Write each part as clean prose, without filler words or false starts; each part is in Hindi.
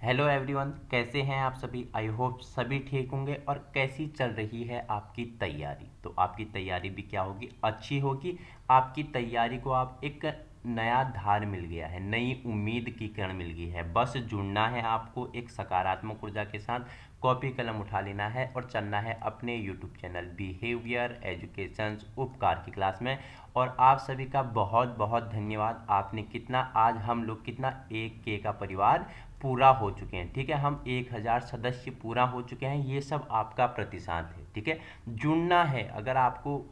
हेलो एवरीवन, कैसे हैं आप सभी। आई होप सभी ठीक होंगे। और कैसी चल रही है आपकी तैयारी। तो आपकी तैयारी भी क्या होगी, अच्छी होगी। आपकी तैयारी को आप एक नया धार मिल गया है, नई उम्मीद की किरण मिल गई है। बस जुड़ना है आपको एक सकारात्मक ऊर्जा के साथ, कॉपी कलम उठा लेना है और चलना है अपने यूट्यूब चैनल बिहेवियर एजुकेशन उपकार की क्लास में। और आप सभी का बहुत बहुत धन्यवाद। आपने कितना, आज हम लोग कितना, 1K का परिवार पूरा हो चुके हैं। ठीक है, हम 1000 सदस्य पूरा हो चुके हैं। ये सब आपका प्रतिशत है। ठीक है, जुड़ना है। अगर आपको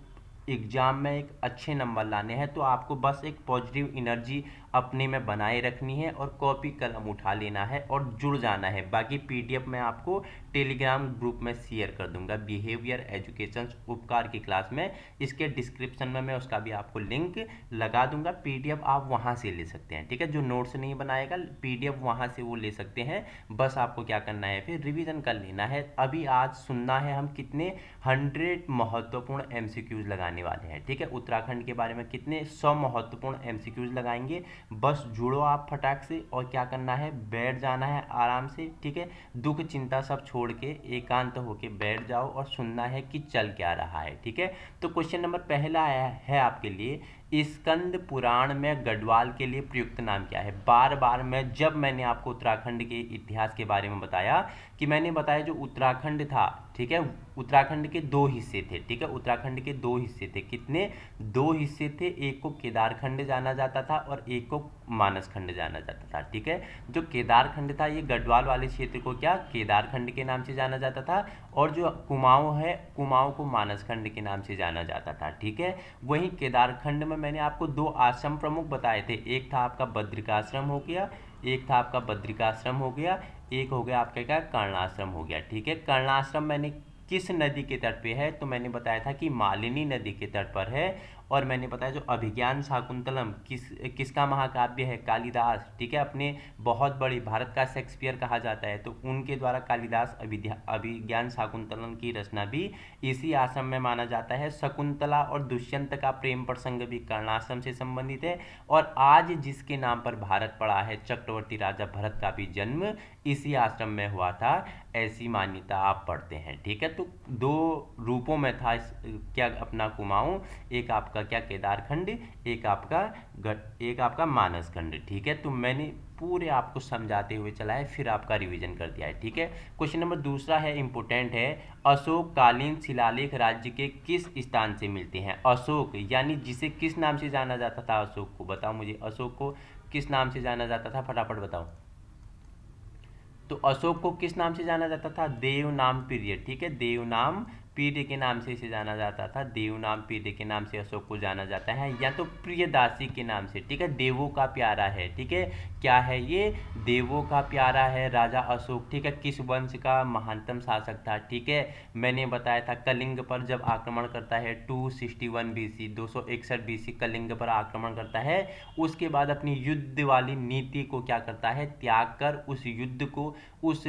एग्ज़ाम में एक अच्छे नंबर लाने हैं तो आपको बस एक पॉजिटिव एनर्जी अपने में बनाए रखनी है और कॉपी कलम उठा लेना है और जुड़ जाना है। बाकी पीडीएफ मैं आपको टेलीग्राम ग्रुप में शेयर कर दूंगा, बिहेवियर एजुकेशन उपकार की क्लास में। इसके डिस्क्रिप्शन में मैं उसका भी आपको लिंक लगा दूंगा। पीडीएफ आप वहाँ से ले सकते हैं। ठीक है, जो नोट्स नहीं बनाएगा पीडीएफ वहाँ से वो ले सकते हैं। बस आपको क्या करना है, फिर रिवीजन कर लेना है। अभी आज सुनना है हम कितने 100 महत्वपूर्ण एमसीक्यूज लगाने वाले हैं। ठीक है, उत्तराखंड के बारे में कितने 100 महत्वपूर्ण एमसीक्यूज लगाएंगे। बस जुड़ो आप फटाक से। और क्या करना है, बैठ जाना है आराम से। ठीक है, दुख चिंता सब छोड़ के एकांत होके बैठ जाओ और सुनना है कि चल क्या रहा है। ठीक है, तो क्वेश्चन नंबर पहला आया है आपके लिए, स्कंद पुराण में गढ़वाल के लिए प्रयुक्त नाम क्या है। बार बार जब मैंने आपको उत्तराखंड के इतिहास के बारे में बताया, कि मैंने बताया जो उत्तराखंड था, ठीक है, उत्तराखंड के दो हिस्से थे। ठीक है, उत्तराखंड के दो हिस्से थे। कितने, दो हिस्से थे। एक को केदारखंड जाना जाता था और एक को मानसखंड जाना जाता था। ठीक है, जो केदारखंड था ये गढ़वाल वाले क्षेत्र को क्या केदारखंड के नाम से जाना जाता था, और जो कुमाऊं है, कुमाऊं को मानसखंड के नाम से जाना जाता था। ठीक है, वहीं केदारखंड में मैंने आपको दो आश्रम प्रमुख बताए थे। एक था आपका बद्रिकाश्रम हो गया, एक था आपका बद्रिकाश्रम हो गया, एक हो गया आपका क्या कर्णाश्रम हो गया। ठीक है, कर्णाश्रम मैंने किस नदी के तट पे है, तो मैंने बताया था कि मालिनी नदी के तट पर है। और मैंने बताया जो अभिज्ञान शाकुंतलम किसका महाकाव्य है, कालिदास। ठीक है, अपने बहुत बड़ी भारत का शेक्सपियर कहा जाता है, तो उनके द्वारा कालिदास अभिज्ञान शाकुंतलम की रचना भी इसी आश्रम में माना जाता है। शकुंतला और दुष्यंत का प्रेम प्रसंग भी कर्णाश्रम से संबंधित है। और आज जिसके नाम पर भारत पड़ा है, चक्रवर्ती राजा भरत का भी जन्म इसी आश्रम में हुआ था, ऐसी मान्यता आप पढ़ते हैं। ठीक है, तो दो रूपों में था क्या अपना कुमाऊं, एक आपका क्या केदारखंड, एक आपका मानसखंड। ठीक है, तो मैंने पूरे आपको समझाते हुए चला है, फिर आपका रिवीजन कर दिया है। ठीक है, क्वेश्चन नंबर दूसरा है, इंपोर्टेंट है। अशोक कालीन शिलालेख राज्य के किस स्थान से मिलते हैं। अशोक यानी जिसे किस नाम से जाना जाता था, अशोक को बताओ मुझे, अशोक को किस नाम से जाना जाता था, फटाफट बताओ। तो अशोक को किस नाम से जाना जाता था, देवनाम पीरियड। ठीक है, देवनाम पीढ़ी के नाम से इसे जाना जाता था। देवनाम पीढ़ी के नाम से अशोक को जाना जाता है, या तो प्रियदासी के नाम से। ठीक है, देवों का प्यारा है। ठीक है, क्या है ये, देवों का प्यारा है राजा अशोक। ठीक है, किस वंश का महानतम शासक था। ठीक है, मैंने बताया था कलिंग पर जब आक्रमण करता है 261 बीसी, 261 बीसी कलिंग पर आक्रमण करता है। उसके बाद अपनी युद्ध वाली नीति को क्या करता है, त्याग कर उस युद्ध को, उस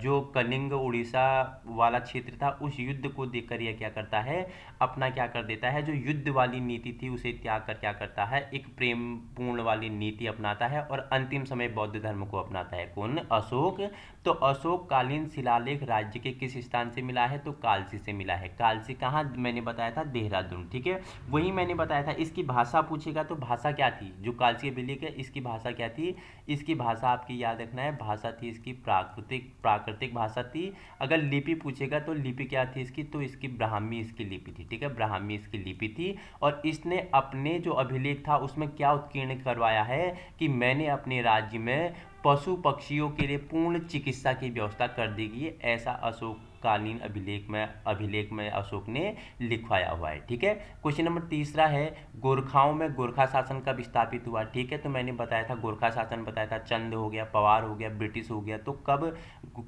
जो कलिंग उड़ीसा वाला क्षेत्र था, उस युद्ध को देखकर यह क्या करता है, अपना क्या कर देता है, जो युद्ध वाली नीति थी उसे त्याग कर क्या करता है, एक प्रेम पूर्ण वाली नीति अपनाता है और अंतिम समय बौद्ध धर्म को अपनाता है। कौन, अशोक। तो अशोक कालीन शिलालेख राज्य के किस स्थान से मिला है, तो कालसी से मिला है। कालसी कहाँ, मैंने बताया था देहरादून। ठीक है, वही मैंने बताया था। इसकी भाषा पूछेगा तो भाषा क्या थी, जो कालसी अभिलेख है इसकी भाषा क्या थी, इसकी भाषा आपकी याद रखना है, भाषा थी इसकी प्राकृतिक भाषा थी। अगर लिपि पूछेगा तो लिपि क्या थी इसकी, तो इसकी ब्राह्मी इसकी लिपि थी। ठीक है, ब्राह्मी इसकी लिपि थी। और इसने अपने जो अभिलेख था उसमें क्या उत्कीर्ण करवाया है, कि मैंने अपने राज्य में पशु पक्षियों के लिए पूर्ण चिकित्सा की व्यवस्था कर दी गई है, ऐसा अशोककालीन अभिलेख में अशोक ने लिखवाया हुआ है। ठीक है, क्वेश्चन नंबर तीसरा है, गोरखाओं में गोरखा शासन कब स्थापित हुआ। ठीक है, तो मैंने बताया था गोरखा शासन, बताया था चंद हो गया, पवार हो गया, ब्रिटिश हो गया। तो कब,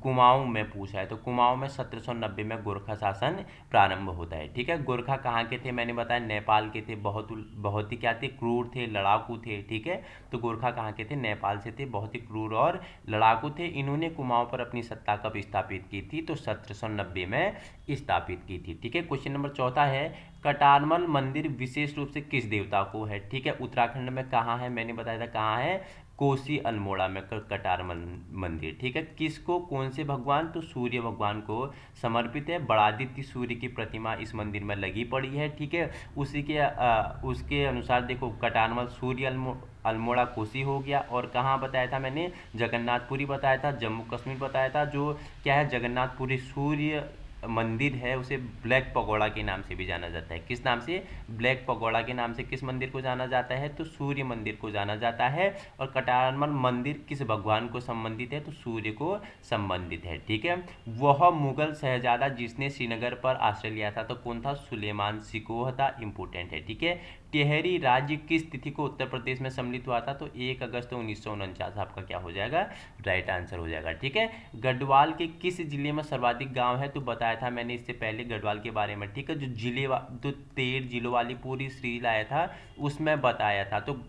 कुमाऊं में पूछा है, तो कुमाऊं में 1790 में गोरखा शासन प्रारंभ होता है। ठीक है, गोरखा कहाँ के थे, मैंने बताया नेपाल के थे। बहुत बहुत ही क्या थे, क्रूर थे, लड़ाकू थे। ठीक है, तो गोरखा कहाँ के थे, नेपाल से थे, बहुत ही क्रूर और लड़ाकू थे। इन्होंने कुमाऊं पर अपनी सत्ता कब स्थापित की थी, तो 1790 में स्थापित की थी। ठीक है, क्वेश्चन नंबर चौथा है, कटारमल मंदिर विशेष रूप से किस देवता को है। ठीक है, उत्तराखंड में कहाँ है, मैंने बताया था कहाँ है, कोसी अल्मोड़ा में कटार मंदिर, ठीक है। किसको, कौन से भगवान, तो सूर्य भगवान को समर्पित है। बड़ादित्य सूर्य की प्रतिमा इस मंदिर में लगी पड़ी है, ठीक है। उसके अनुसार देखो, कटारमल सूर्य अल्मोड़ा कोसी हो गया। और कहाँ बताया था मैंने, जगन्नाथपुरी बताया था, जम्मू कश्मीर बताया था। जो क्या है, जगन्नाथपुरी सूर्य मंदिर है उसे ब्लैक पगोड़ा के नाम से भी जाना जाता है। किस नाम से, ब्लैक पगोड़ा के नाम से किस मंदिर को जाना जाता है, तो सूर्य मंदिर को जाना जाता है। और कटारमल मंदिर किस भगवान को संबंधित है, तो सूर्य को संबंधित है, ठीक है। वह मुगल शहजादा जिसने श्रीनगर पर आश्रय लिया था, तो कौन था, सुलेमान सिकोह था, इंपोर्टेंट है, ठीक है। टिहरी राज्य किस तिथि को उत्तर प्रदेश में सम्मिलित हुआ था, तो 1 अगस्त 1949 आपका क्या हो जाएगा, राइट आंसर हो जाएगा, ठीक है। गढ़वाल के किस जिले में सर्वाधिक गांव है, तो बताया था मैंने इससे पहले गढ़वाल के बारे में, ठीक है। जो 13 जिलों वाली पूरी सीरीज आया था उसमें बताया था। तो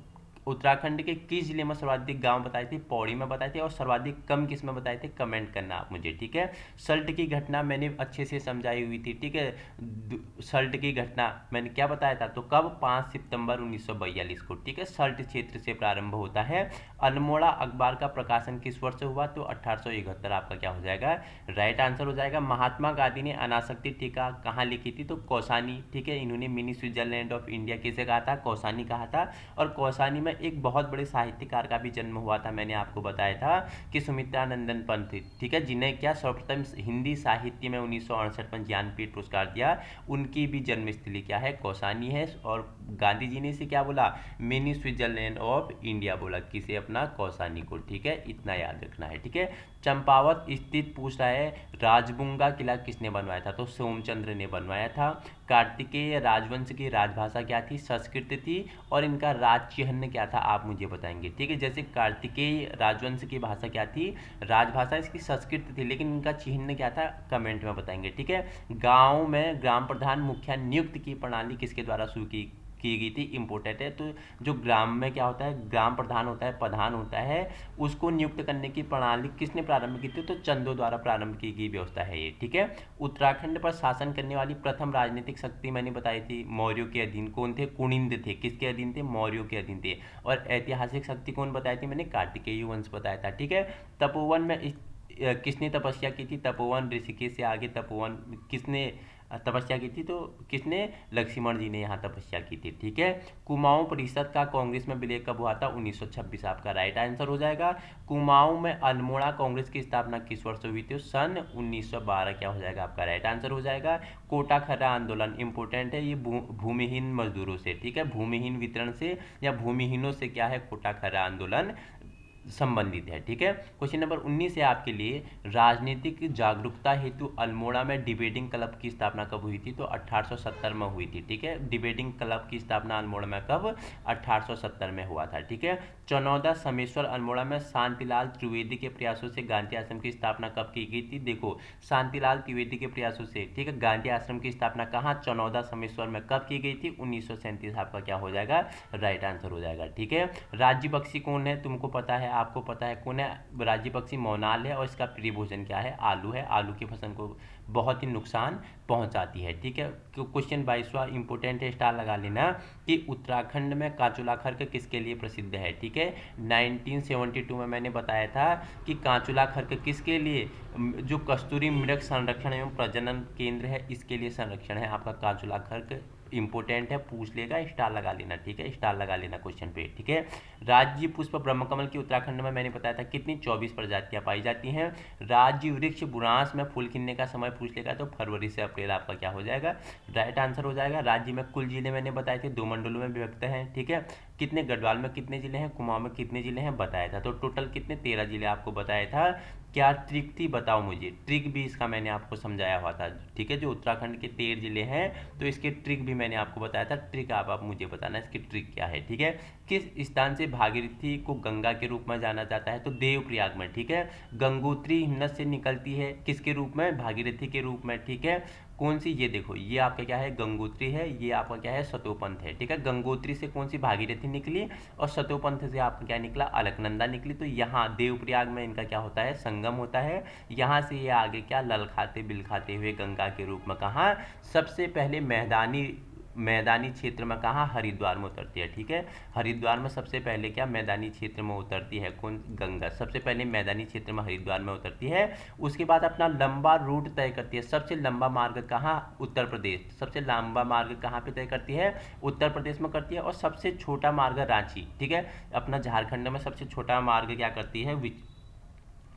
उत्तराखंड के किस जिले में सर्वाधिक गांव बताए थे, पौड़ी में बताए थे। और सर्वाधिक कम किस में बताए थे, कमेंट करना आप मुझे, ठीक है। सल्ट की घटना मैंने अच्छे से समझाई हुई थी, ठीक है। सल्ट की घटना मैंने क्या बताया था, तो कब, 5 सितंबर 1942 को, ठीक है। सल्ट क्षेत्र से प्रारंभ होता है। अल्मोड़ा अखबार का प्रकाशन किस वर्ष हुआ, तो 1871 आपका क्या हो जाएगा, राइट आंसर हो जाएगा। महात्मा गांधी ने अनासक्ति टीका कहाँ लिखी थी, तो कौसानी, ठीक है। इन्होंने मिनी स्विट्जरलैंड ऑफ इंडिया किसे कहा था, कौसानी कहा था। और कौसानी में एक बहुत बड़े साहित्यकार का भी जन्म हुआ था, मैंने आपको बताया था कि सुमित्रानंदन पंत, ठीक है, जिन्हें क्या सर्वप्रथम हिंदी साहित्य में 1968 में ज्ञानपीठ पुरस्कार दिया। उनकी भी जन्मस्थली क्या है, कौसानी है। और गांधी जी ने इसे क्या बोला, मिनी स्विट्जरलैंड ऑफ इंडिया बोला, किसे, अपना कौसानी को, ठीक है। इतना याद रखना है, ठीक है। चंपावत स्थित पूछ रहा है, राजबुंगा किला किसने बनवाया था, तो सोमचंद्र ने बनवाया था। कार्तिकेय राजवंश की राजभाषा क्या थी, संस्कृत थी। और इनका राज चिन्ह क्या था, आप मुझे बताएंगे, ठीक है। जैसे कार्तिकेय राजवंश की भाषा क्या थी, राजभाषा इसकी संस्कृत थी, लेकिन इनका चिन्ह क्या था, कमेंट में बताएंगे, ठीक है। गांव में ग्राम प्रधान मुखिया नियुक्त की प्रणाली किसके द्वारा शुरू की गई थी, इंपोर्टेंट है। तो जो ग्राम में क्या होता है, ग्राम प्रधान होता है, प्रधान होता है, उसको नियुक्त करने की प्रणाली किसने प्रारंभ की थी, तो चंदों द्वारा प्रारंभ की गई व्यवस्था है ये, ठीक है। उत्तराखंड पर शासन करने वाली प्रथम राजनीतिक शक्ति मैंने बताई थी, मौर्यों के अधीन कौन थे, कुनिंद थे, किसके अधीन थे, मौर्यों के अधीन थे। और ऐतिहासिक शक्ति कौन बताई थी मैंने, कार्तिकेय वंश बताया था, ठीक है। तपोवन में किसने तपस्या की थी, तपोवन ऋषिकेश से आगे तपोवन किसने तपस्या की थी, तो किसने, लक्ष्मण जी ने यहाँ तपस्या की थी, ठीक है। कुमाऊं परिषद का कांग्रेस में विलय कब हुआ था, 1926 आपका राइट आंसर हो जाएगा। कुमाऊं में अल्मोड़ा कांग्रेस की स्थापना किस वर्ष हुई थी, सन 1912 क्या हो जाएगा आपका राइट आंसर हो जाएगा। कोटा खर्रा आंदोलन इंपोर्टेंट है, ये भूमिहीन मजदूरों से, ठीक है, भूमिहीन वितरण से या भूमिहीनों से क्या है, कोटा खर्रा आंदोलन संबंधित है, ठीक है। क्वेश्चन नंबर 19 है आपके लिए, राजनीतिक जागरूकता हेतु अल्मोड़ा में डिबेटिंग क्लब की स्थापना कब हुई थी, तो 1870 में हुई थी, ठीक है। डिबेटिंग क्लब की स्थापना अल्मोड़ा में कब, 1870 में हुआ था, ठीक है। चनौदा समेश्वर अल्मोड़ा में शांतिलाल त्रिवेदी के प्रयासों से गांधी आश्रम की स्थापना कब की गई थी, देखो शांतिलाल त्रिवेदी के प्रयासों से, ठीक है, गांधी आश्रम की स्थापना कहाँ, चनौदा समेश्वर में कब की गई थी, 1937 आपका क्या हो जाएगा, राइट आंसर हो जाएगा, ठीक है। राज्य पक्षी कौन है, तुमको पता है, आपको पता है कौन है, राज्य पक्षी मोनाल है। और इसका प्रिय भोजन क्या है, आलू है, आलू की फसल को बहुत ही नुकसान पहुंचाती है, ठीक है। क्वेश्चन 22वां इंपोर्टेंट है, स्टार लगा लेना, कि उत्तराखंड में कांचुला खर्क किसके लिए प्रसिद्ध है, ठीक है। 1972 में मैंने बताया था कि कांचुला खर्क किसके लिए, जो कस्तूरी मृग संरक्षण एवं प्रजनन केंद्र है इसके लिए संरक्षण है आपका कांचुला खर्क, इंपोर्टेंट है, पूछ लेगा, स्टार लगा लेना, ठीक है, स्टार लगा लेना क्वेश्चन पे, ठीक है। राज्य पुष्प ब्रह्मकमल की उत्तराखंड में मैंने बताया था कितनी, 24 प्रजातियां पाई जाती हैं। राज्य वृक्ष बुरांस में फूल खिलने का समय पूछ लेगा, तो फरवरी से अप्रैल आपका क्या हो जाएगा, राइट आंसर हो जाएगा। राज्य में कुल जिले मैंने बताए थे 2 मंडलों में विभक्त हैं, ठीक है। कितने, गढ़वाल में कितने जिले हैं, कुमाऊं में कितने जिले हैं बताया था, तो टोटल कितने, 13 जिले आपको बताया था। क्या ट्रिक थी बताओ मुझे, ट्रिक भी इसका मैंने आपको समझाया हुआ था, ठीक है। जो उत्तराखंड के 13 जिले हैं तो इसके ट्रिक भी मैंने आपको बताया था, ट्रिक आप मुझे बताना इसकी ट्रिक क्या है, ठीक है। किस स्थान से भागीरथी को गंगा के रूप में जाना जाता है, तो देवप्रयाग में, ठीक है। गंगोत्री हिमनद से निकलती है किसके रूप में, भागीरथी के रूप में, ठीक है। कौन सी, ये देखो, ये आपका क्या है, गंगोत्री है, ये आपका क्या है, सतोपंथ है, ठीक है। गंगोत्री से कौन सी, भागीरथी निकली, और सतोपंथ से आपका क्या निकला, अलकनंदा निकली। तो यहाँ देवप्रयाग में इनका क्या होता है, संगम होता है। यहाँ से ये आगे क्या, ललखाते बिलखाते हुए गंगा के रूप में कहाँ, सबसे पहले मैदानी मैदानी क्षेत्र में कहाँ, हरिद्वार में उतरती है। ठीक है, हरिद्वार में सबसे पहले क्या मैदानी क्षेत्र में उतरती है, कौन, गंगा सबसे पहले मैदानी क्षेत्र में हरिद्वार में उतरती है। उसके बाद अपना लंबा रूट तय करती है। सबसे लंबा मार्ग कहाँ, उत्तर प्रदेश। सबसे लंबा मार्ग कहाँ पे तय करती है, उत्तर प्रदेश में करती है। और सबसे छोटा मार्ग रांची, ठीक है, अपना झारखंड में सबसे छोटा मार्ग क्या करती है,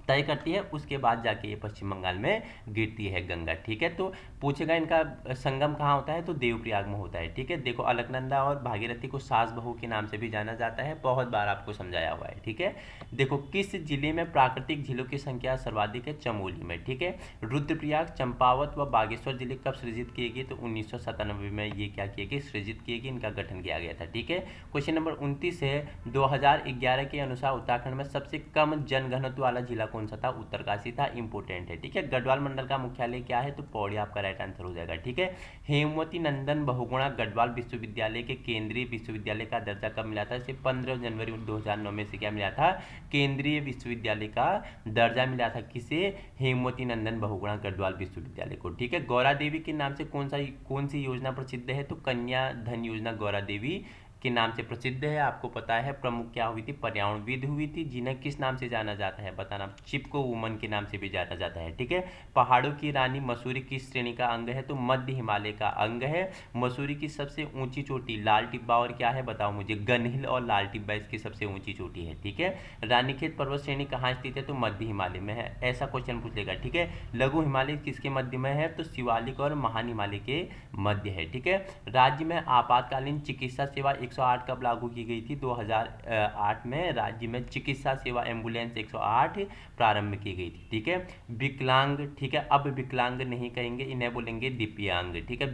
तय करती है। उसके बाद जाके ये पश्चिम बंगाल में गिरती है गंगा। ठीक है, तो पूछेगा इनका संगम कहाँ होता है, तो देवप्रयाग में होता है। ठीक है, देखो अलकनंदा और भागीरथी को सास बहू के नाम से भी जाना जाता है, बहुत बार आपको समझाया हुआ है। ठीक है, देखो किस जिले में प्राकृतिक झीलों की संख्या सर्वाधिक है, चमोली में। ठीक है, रुद्रप्रयाग, चंपावत व बागेश्वर जिले कब सृजित किए गए, तो 1997 में ये क्या किए गए, सृजित किए गए, इनका गठन किया गया था। ठीक है, क्वेश्चन नंबर 29 है, 2011 के अनुसार उत्तराखंड में सबसे कम जनघनत्व वाला जिला कौन सा था, उत्तरकाशी था। इंपोर्टेंट है। ठीक है, गढ़वाल मंडल का मुख्यालय क्या है, तो पौड़ी आपका राइट आंसर हो जाएगा। ठीक है, हेमवती नंदन बहुगुणा गढ़वाल विश्वविद्यालय के केंद्रीय विश्वविद्यालय का दर्जा कब मिला था, इसे 15 जनवरी 2009 में से क्या मिला था, केंद्रीय विश्वविद्यालय का दर्जा मिला था। किसे, हेमवती नंदन बहुगुणा गढ़वाल विश्वविद्यालय को। ठीक है, गौरा देवी के नाम से कौन सी योजना प्रसिद्ध है, तो कन्या धन योजना गौरा देवी के नाम से प्रसिद्ध है। आपको पता है प्रमुख क्या हुई थी, पर्यावरणविद हुई थी, जिन्हें किस नाम से जाना जाता है, बताना, चिपको वुमन के नाम से भी जाना जाता है। ठीक है, पहाड़ों की रानी मसूरी किस श्रेणी का अंग है, तो मध्य हिमालय का अंग है। मसूरी की सबसे ऊंची चोटी लाल टिब्बा और क्या है, बताओ मुझे, गनहिल और लाल टिब्बा इसकी सबसे ऊंची चोटी है। ठीक है, रानीखेत पर्वत श्रेणी कहाँ स्थित है, तो मध्य हिमालय में है। ऐसा क्वेश्चन पूछ लेगा। ठीक है, लघु हिमालय किसके मध्य में है, तो शिवालिक और महान हिमालय के मध्य है। ठीक है, राज्य में आपातकालीन चिकित्सा सेवा 108 कब लागू की गई थी, 2008 में राज्य में चिकित्सा सेवा एम्बुलेंस 108 प्रारंभ की गई थी। ठीक है, विकलांग, ठीक है, अब विकलांग नहीं कहेंगे, इन्हें बोलेंगे दिव्यांग। ठीक है,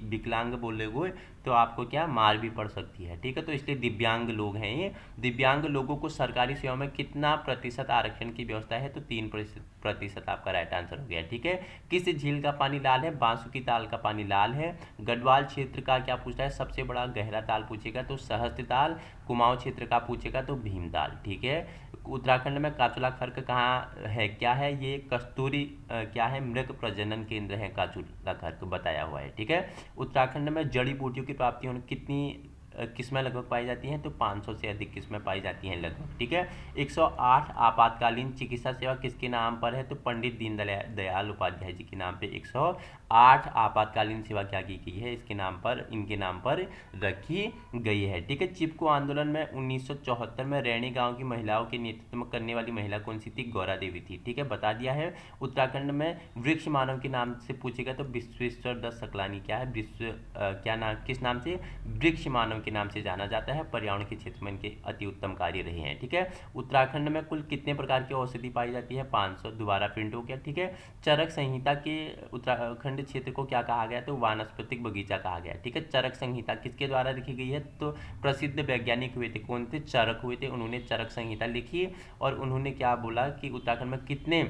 विकलांग बोलोगे तो आपको क्या मार भी पड़ सकती है। ठीक है, तो इसलिए दिव्यांग लोग हैं ये। दिव्यांग लोगों को सरकारी सेवा में कितना प्रतिशत आरक्षण की व्यवस्था है, तो 3% आपका राइट आंसर हो गया। ठीक है, किस झील का पानी लाल है, बांसुकी ताल का पानी लाल है। गढ़वाल क्षेत्र का क्या पूछता है, सबसे बड़ा गहरा ताल पूछेगा तो सहस्त्र ताल। कुमाऊं क्षेत्र का पूछेगा तो भीमताल। ठीक है, उत्तराखंड में काचुला खर्क कहाँ है, क्या है ये, कस्तूरी क्या है, मृग प्रजनन केंद्र है काचुला खर्क, बताया हुआ है। ठीक है, उत्तराखंड में जड़ी बूटियों की प्राप्ति होने कितनी किस्में लगभग पाई जाती हैं, तो 500 से अधिक किस्में पाई जाती हैं लगभग। ठीक है, 108 आपातकालीन चिकित्सा सेवा किसके नाम पर है, तो पंडित दीनदयाल उपाध्याय जी के नाम पे 108 आपातकालीन सेवा क्या की गई है, इसके नाम पर, इनके नाम पर रखी गई है। ठीक है, चिपको आंदोलन में 1974 में रैणी गांव की महिलाओं के नेतृत्व में करने वाली महिला कौन सी थी, गौरा देवी थी। ठीक है, बता दिया है। उत्तराखंड में वृक्ष मानव के नाम से पूछेगा तो विश्वेश्वर दत्त सकलानी क्या है, क्या नाम, किस नाम से, वृक्ष मानव के नाम से जाना जाता है। पर्यावरण के क्षेत्र में इनके अति उत्तम कार्य रहे हैं। ठीक है, उत्तराखंड में कुल कितने प्रकार की औषधि पाई जाती है, 500, दोबारा प्रिंट हो गया। ठीक है, चरक संहिता के उत्तराखंड क्षेत्र को क्या कहा गया, तो वानस्पतिक बगीचा कहा गया। ठीक है, चरक संहिता किसके द्वारा लिखी गई है, तो प्रसिद्ध वैज्ञानिक हुए थे, कौन थे, चरक हुए थे, उन्होंने चरक संहिता लिखी। और उन्होंने क्या बोला कि उत्तराखंड में कितने,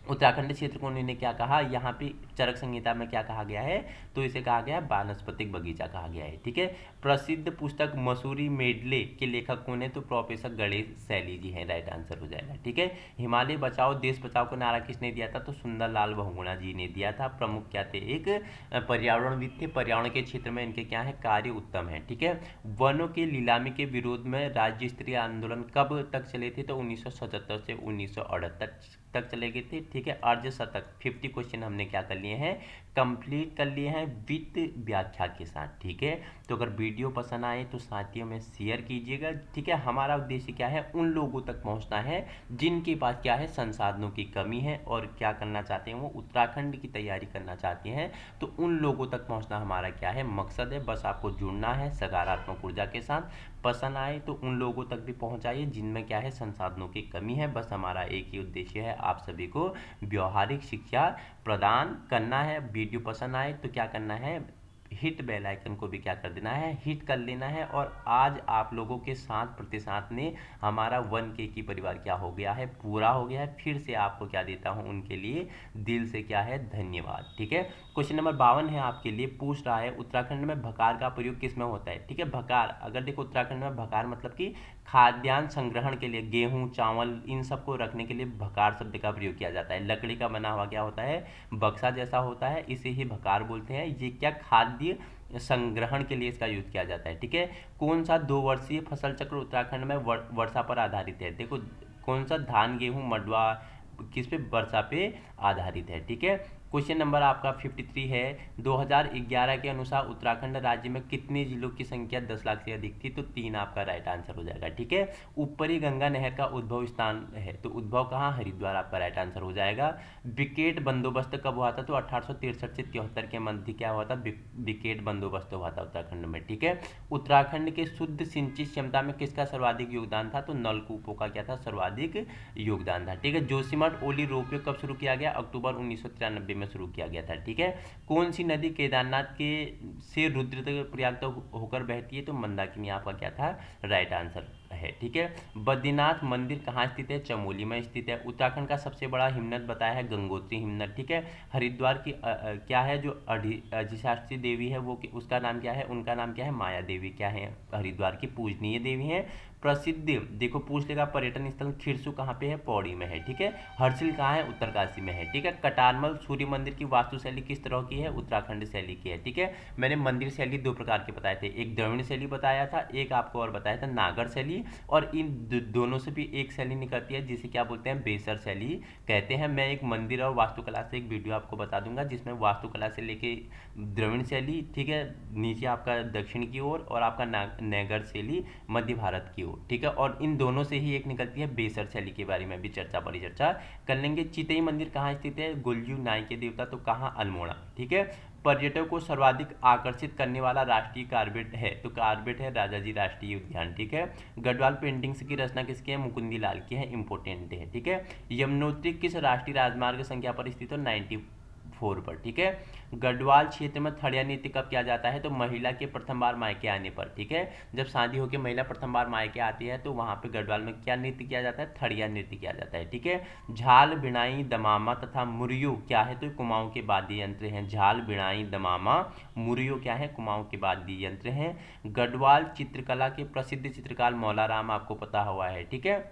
उत्तराखंड क्षेत्र को उन्होंने क्या कहा, यहाँ पे चरक संहिता में क्या कहा गया है, तो इसे कहा गया है वानस्पतिक बगीचा कहा गया है। ठीक है, प्रसिद्ध पुस्तक मसूरी मेडले के लेखक कौन है, तो प्रोफेसर गणेश सैली जी हैं, राइट आंसर हो जाएगा। ठीक है, हिमालय बचाओ देश बचाओ का नारा किसने दिया था, तो सुंदरलाल बहुगुणा जी ने दिया था। प्रमुख क्या थे, एक पर्यावरणविद थे, पर्यावरण के क्षेत्र में इनके क्या है, कार्य उत्तम है। ठीक है, वनों की नीलामी के विरोध में राज्य स्तरीय आंदोलन कब तक चले थे, तो 1977 से 1978 तक चले गए थे। ठीक है, अर्धशतक 50 क्वेश्चन हमने क्या कर लिए हैं, कंप्लीट कर लिए हैं विद व्याख्या के साथ। ठीक है, तो अगर वीडियो पसंद आए तो साथियों में शेयर कीजिएगा। ठीक है, हमारा उद्देश्य क्या है, उन लोगों तक पहुंचना है जिनके पास क्या है, संसाधनों की कमी है और क्या करना चाहते हैं, वो उत्तराखंड की तैयारी करना चाहते हैं। तो उन लोगों तक पहुंचना हमारा क्या है, मकसद है। बस आपको जुड़ना है सकारात्मक ऊर्जा के साथ। पसंद आए तो उन लोगों तक भी पहुंचाइए जिनमें क्या है, संसाधनों की कमी है। बस हमारा एक ही उद्देश्य है, आप सभी को व्यवहारिक शिक्षा प्रदान करना है। वीडियो पसंद आए तो क्या करना है, हिट बेल आइकन को भी क्या कर देना है, हिट कर लेना है। और आज आप लोगों के साथ प्रतिशत ने हमारा 1K की परिवार क्या हो गया है, पूरा हो गया है। फिर से आपको क्या देता हूं, उनके लिए दिल से क्या है, धन्यवाद। ठीक है, क्वेश्चन नंबर 52 है आपके लिए, पूछ रहा है उत्तराखंड में भकार का प्रयोग किस में होता है। ठीक है, भकार, अगर देखो उत्तराखंड में भकार मतलब कि खाद्यान्न संग्रहण के लिए, गेहूं चावल इन सबको रखने के लिए भकार शब्द का प्रयोग किया जाता है। लकड़ी का बना हुआ क्या होता है, बक्सा जैसा होता है, इसे ही भकार बोलते हैं। ये क्या खाद्य संग्रहण के लिए इसका यूज किया जाता है। ठीक है, कौन सा 2 वर्षीय फसल चक्र उत्तराखंड में वर्षा पर आधारित है? देखो, कौन सा धान गेहूं मडवा किस पे? वर्षा पे आधारित है। ठीक है, क्वेश्चन नंबर आपका 53 है, 2011 के अनुसार उत्तराखंड राज्य में कितने जिलों की संख्या 10 लाख से अधिक थी? तो 3 आपका राइट आंसर हो जाएगा। ठीक है, ऊपरी गंगा नहर का उद्भव स्थान है, तो उद्भव कहाँ? हरिद्वार आपका राइट आंसर हो जाएगा। विकेट बंदोबस्त कब हुआ था? तो 1863 से 73 के मध्य क्या हुआ था? विकेट बंदोबस्त हुआ था उत्तराखंड में। ठीक है, उत्तराखंड के शुद्ध सिंचित क्षमता में किसका सर्वाधिक योगदान था? तो नलकूपों का क्या था? सर्वाधिक योगदान था। ठीक है, जोशीमठ ओली रोपवे कब शुरू किया गया? अक्टूबर 1993 में शुरू किया गया था। ठीक है, कौन सी नदी केदारनाथ के से रुद्रप्रयाग तक होकर बहती है? तो मंदाकिनी आपका क्या था? राइट आंसर है। ठीक है, बद्रीनाथ मंदिर कहाँ स्थित है? चमोली में स्थित है। उत्तराखंड का सबसे बड़ा हिमनद बताया है गंगोत्री हिमनद। ठीक है, हरिद्वार की क्या है जो अधिशास्त्री देवी है वो उसका नाम क्या है? उनका नाम क्या है? माया देवी क्या है? हरिद्वार की पूजनीय देवी है। प्रसिद्ध, देखो पूछ लेगा, पर्यटन स्थल खिरसू कहाँ पे है? पौड़ी में है। ठीक है, हर्षिल कहाँ है? उत्तरकाशी में है। ठीक है, कटारमल सूर्य मंदिर की वास्तुशैली किस तरह की है? उत्तराखंड शैली की है। ठीक है, मैंने मंदिर शैली 2 प्रकार के बताए थे, एक द्रविड़ शैली बताया था, एक आपको और बताया था नागर शैली, और इन दोनों से भी एक शैली निकलती है जिसे क्या बोलते हैं? बेसर शैली कहते हैं। मैं एक मंदिर और वास्तुकला से एक वीडियो आपको बता दूंगा जिसमें वास्तुकला से लेके द्रविड़ शैली, ठीक है, नीचे आपका दक्षिण की ओर, और आपका नगर शैली मध्य भारत की ओर। ठीक है, और इन दोनों से ही एक निकलती है बेसर शैली के बारे में भी परिचर्चा कर लेंगे। चितई मंदिर कहाँ स्थित है? गुलजू नाई के देवता, तो कहाँ? अल्मोड़ा। ठीक है, पर्यटकों को सर्वाधिक आकर्षित करने वाला राष्ट्रीय कार्बेट है, तो कार्बेट है राजाजी राष्ट्रीय उद्यान। ठीक है, गढ़वाल पेंटिंग्स की रचना किसकी है? मुकुंदी लाल की है, इंपोर्टेंट है। ठीक है, यमुनोत्री किस राष्ट्रीय राजमार्ग संख्या पर स्थित है? 94 पर। ठीक है, गढ़वाल क्षेत्र में थड़िया नृत्य कब किया जाता है? तो महिला के प्रथम बार मायके आने पर। ठीक है, जब शादी होकर महिला प्रथम बार मायके आती है तो वहां पे गढ़वाल में क्या नृत्य किया जाता है? थड़िया नृत्य किया जाता है। ठीक है, झाल बिनाई दमामा तथा मुरियो क्या है? तो कुमाऊं के वाद्य यंत्र हैं। झाल बिनाई दमामा मुरियो क्या है? कुमाऊं के वाद्य यंत्र हैं। गढ़वाल चित्रकला के प्रसिद्ध चित्रकार मौलाराम आपको पता हुआ है। ठीक है,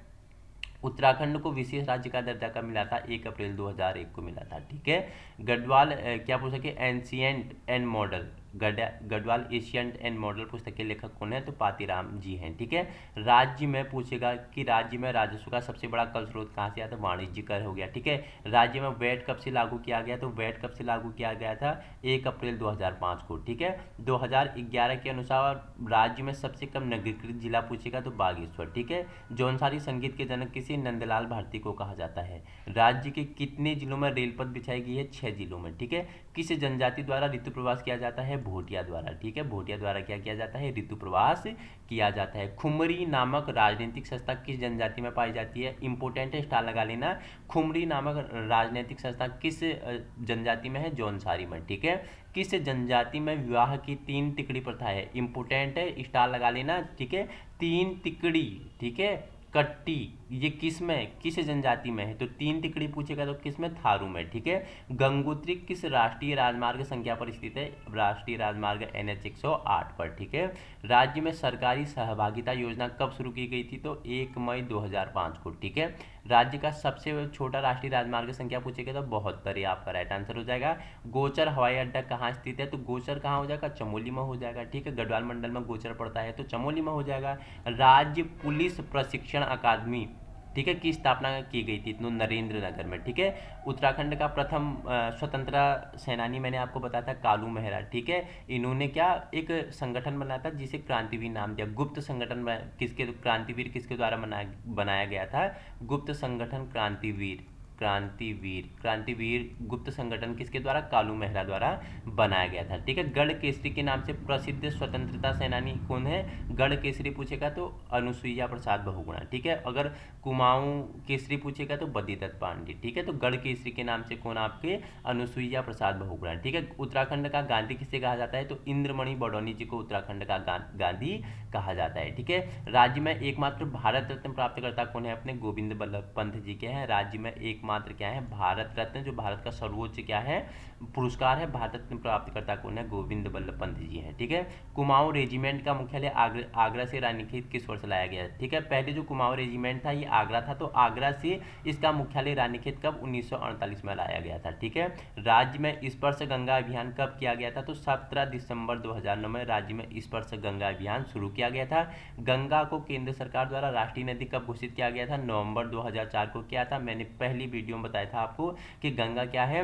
उत्तराखंड को विशेष राज्य का दर्जा कब मिला था? 1 अप्रैल 2001 को मिला था। ठीक है, गढ़वाल क्या पूछ सके? Ancient and model, Garhwal ancient and model पुस्तक के लेखक कौन है? तो पातीराम जी हैं। ठीक है, राज्य में पूछेगा कि राज्य में राजस्व का सबसे बड़ा कर स्रोत कहाँ से आता है? वाणिज्य कर हो गया। ठीक है, राज्य में वैट कब से लागू किया गया? तो वैट कब से लागू किया गया था? 1 अप्रैल 2005 को। ठीक है, 2011 के अनुसार राज्य में सबसे कम नगरीकृत जिला पूछेगा तो बागेश्वर। ठीक है, जौनसारी संगीत के जनक किसी? नंदलाल भारती को कहा जाता है। राज्य के कितने जिलों में रेल पथ बिछाई गई है? 6 जिलों में। ठीक है, किस जनजाति द्वारा ऋतु प्रवास किया जाता है? भोटिया द्वारा। ठीक है, भोटिया द्वारा क्या किया जाता है? ऋतु प्रवास किया जाता है। खुमरी नामक राजनीतिक संस्था किस जनजाति में पाई जाती है? इंपोर्टेंट है, स्टार लगा लेना। खुमरी नामक राजनीतिक संस्था किस जनजाति में है? जौनसारी में। ठीक है, किस जनजाति में विवाह की 3 तिकड़ी प्रथा है? इंपोर्टेंट है, स्टार लगा लेना। ठीक है, 3 तिकड़ी, ठीक है, कट्टी, ये किस में? किस जनजाति में है? तो 3 तिकड़ी पूछेगा तो किस में? थारू में। ठीक है, गंगोत्री किस राष्ट्रीय राजमार्ग संख्या पर स्थित है? राष्ट्रीय राजमार्ग NH 108 पर। ठीक है, राज्य में सरकारी सहभागिता योजना कब शुरू की गई थी? तो 1 मई 2005 को। ठीक है, राज्य का सबसे छोटा राष्ट्रीय राजमार्ग संख्या पूछेगा तो 72, आपका राइट आंसर हो जाएगा। गोचर हवाई अड्डा कहाँ स्थित है? तो गोचर कहाँ हो जाएगा? चमोली में हो जाएगा। ठीक है, गढ़वाल मंडल में गोचर पड़ता है तो चमोली में हो जाएगा। राज्य पुलिस प्रशिक्षण अकादमी, ठीक है, की स्थापना की गई थी तो नरेंद्र नगर में। ठीक है, उत्तराखंड का प्रथम स्वतंत्रता सेनानी मैंने आपको बताया था कालू मेहरा। ठीक है, इन्होंने क्या एक संगठन बनाया था जिसे क्रांतिवीर नाम दिया। गुप्त संगठन किसके? क्रांतिवीर किसके द्वारा बनाया गया था? गुप्त संगठन क्रांतिवीर गुप्त संगठन किसके द्वारा? कालू मेहरा द्वारा बनाया गया था। ठीक है, गढ़ केसरी के नाम से प्रसिद्ध स्वतंत्रता सेनानी कौन है? गढ़ केसरी पूछेगा तो अनुसुईया प्रसाद बहुगुणा। ठीक है, अगर कुमाऊं केसरी पूछेगा तो बद्रीदत्त पांडे। ठीक है, तो गढ़ केसरी के नाम से कौन आपके? अनुसुईया प्रसाद बहुगुणा। ठीक है, उत्तराखंड का गांधी किसे कहा जाता है? तो इंद्रमणि बडौनी जी को उत्तराखंड का गांधी कहा जाता है। ठीक है, राज्य में एकमात्र भारत रत्न प्राप्तकर्ता कौन है? अपने गोविंद बल्लभ पंत जी के हैं राज्य में एकमात्र एकमात्र क्या है भारत रत्न, जो भारत का सर्वोच्च क्या है पुरस्कार है, भारत रत्न प्राप्तकर्ता कौन है, गोविंद बल्लभ पंत जी हैं। ठीक है, कुमाऊं रेजिमेंट का मुख्यालय आगरा से रानीखेत किस वर्ष लाया गया। ठीक है, पहले जो कुमाऊं रेजिमेंट था ये आगरा था, तो आगरा से इसका मुख्यालय रानीखेत कब 1948 में लाया गया था। ठीक है, राज्य में स्पर्श गंगा अभियान कब किया गया था, तो 17 दिसंबर 2009 में राज्य में स्पर्श गंगा अभियान शुरू किया गया था। गंगा को केंद्र सरकार द्वारा राष्ट्रीय नदी कब घोषित किया गया था, नवंबर 2004 को किया था। मैंने पहली वीडियो में बताया था आपको कि गंगा क्या है,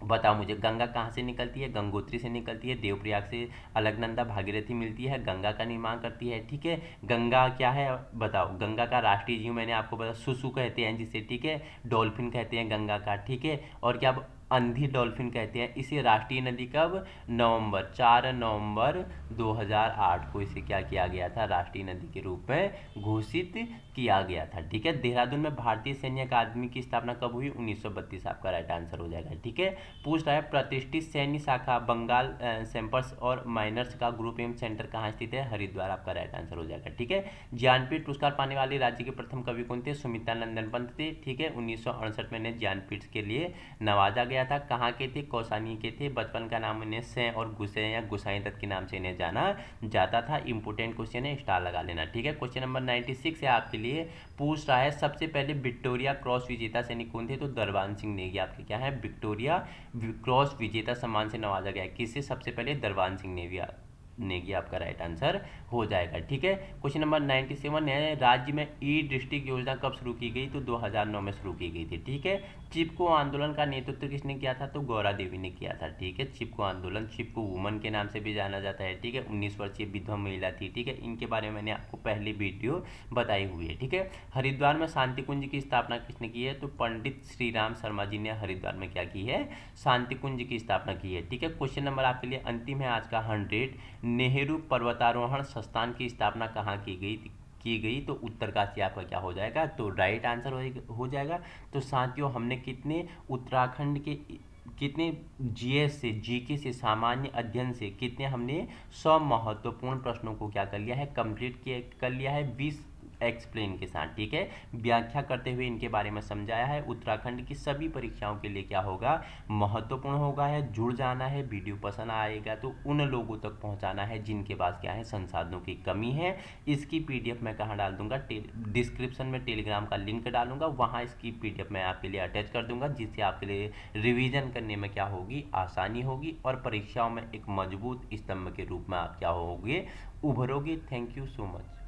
बताओ मुझे, गंगा कहाँ से निकलती है, गंगोत्री से निकलती है, देवप्रयाग से अलकनंदा भागीरथी मिलती है, गंगा का निर्माण करती है। ठीक है, गंगा क्या है बताओ, गंगा का राष्ट्रीय जीव मैंने आपको बताया सुसु कहते हैं जिसे। ठीक है, डॉल्फिन कहते हैं गंगा का। ठीक है, और क्या अंधी डॉल्फिन कहते हैं इसे। राष्ट्रीय नदी कब, 4 नवंबर 2008 को इसे क्या किया गया था, राष्ट्रीय नदी के रूप में घोषित किया गया था। ठीक है, देहरादून में भारतीय सैन्य अकादमी की स्थापना कब हुई, 1932 आपका राइट आंसर हो जाएगा। ठीक है, पूछ रहा है प्रतिष्ठित सैन्य शाखा बंगाल सैंपर्स और माइनर्स का ग्रुप एवं सेंटर कहाँ स्थित है, हरिद्वार आपका राइट आंसर हो जाएगा। ठीक है, ज्ञानपीठ पुरस्कार पाने वाले राज्य के प्रथम कवि कौन थे, सुमित्रानंदन पंत थे। ठीक है, 1968 में इन्हें ज्ञानपीठ के लिए नवाजा गया था। कहाँ के थे, कौसानी के थे। बचपन का नाम इन्हें सै और गुसे या गुसाई दत्त के नाम से इन्हें जाना जाता था। इंपोर्टेंट क्वेश्चन है, स्टार लगा लेना। ठीक है, क्वेश्चन नंबर 96 है आपके लिए, पूछ रहा है सबसे पहले विक्टोरिया क्रॉस विजेता सैनिक कौन थे, तो दरबान सिंह नेगी आपके क्या है विक्टोरिया क्रॉस विजेता सम्मान से नवाजा गया। किससे, सबसे पहले दरबान सिंह नेगी आपका राइट आंसर हो जाएगा। ठीक है, क्वेश्चन नंबर 97 है, राज्य में ई डिस्ट्रिक्ट योजना कब शुरू की गई, तो 2009 में शुरू की गई थी। ठीक है, चिपको आंदोलन का नेतृत्व किसने किया था, तो गौरा देवी ने किया था। ठीक है, चिपको आंदोलन, चिपको वुमन के नाम से भी जाना जाता है। ठीक है, 19 वर्षीय विधवा महिला थी। ठीक है, इनके बारे में मैंने आपको पहले वीडियो बताई हुई है। ठीक है, हरिद्वार में शांति कुंज की स्थापना किसने की है, तो पंडित श्री राम शर्मा जी ने हरिद्वार में क्या की है, शांति कुंज की स्थापना की है। ठीक है, क्वेश्चन नंबर आपके लिए अंतिम है आज का 100, नेहरू पर्वतारोहण संस्थान की स्थापना कहाँ की गई तो उत्तरकाशी आपका क्या हो जाएगा, तो राइट आंसर हो जाएगा। तो साथियों हमने कितने उत्तराखंड के कितने जीएस से जीके से सामान्य अध्ययन से कितने हमने 100 महत्वपूर्ण प्रश्नों को क्या कर लिया है, कंप्लीट कर लिया है 20 एक्सप्लेन के साथ। ठीक है, व्याख्या करते हुए इनके बारे में समझाया है। उत्तराखंड की सभी परीक्षाओं के लिए क्या होगा, महत्वपूर्ण होगा है। जुड़ जाना है, वीडियो पसंद आएगा तो उन लोगों तक पहुंचाना है जिनके पास क्या है संसाधनों की कमी है। इसकी पीडीएफ मैं कहाँ डाल दूंगा, डिस्क्रिप्शन में टेलीग्राम का लिंक डालूंगा, वहाँ इसकी पीडीएफ मैं आपके लिए अटैच कर दूंगा, जिससे आपके लिए रिवीजन करने में क्या होगी, आसानी होगी और परीक्षाओं में एक मजबूत स्तंभ के रूप में आप क्या होगे, उभरोगे। Thank you so much.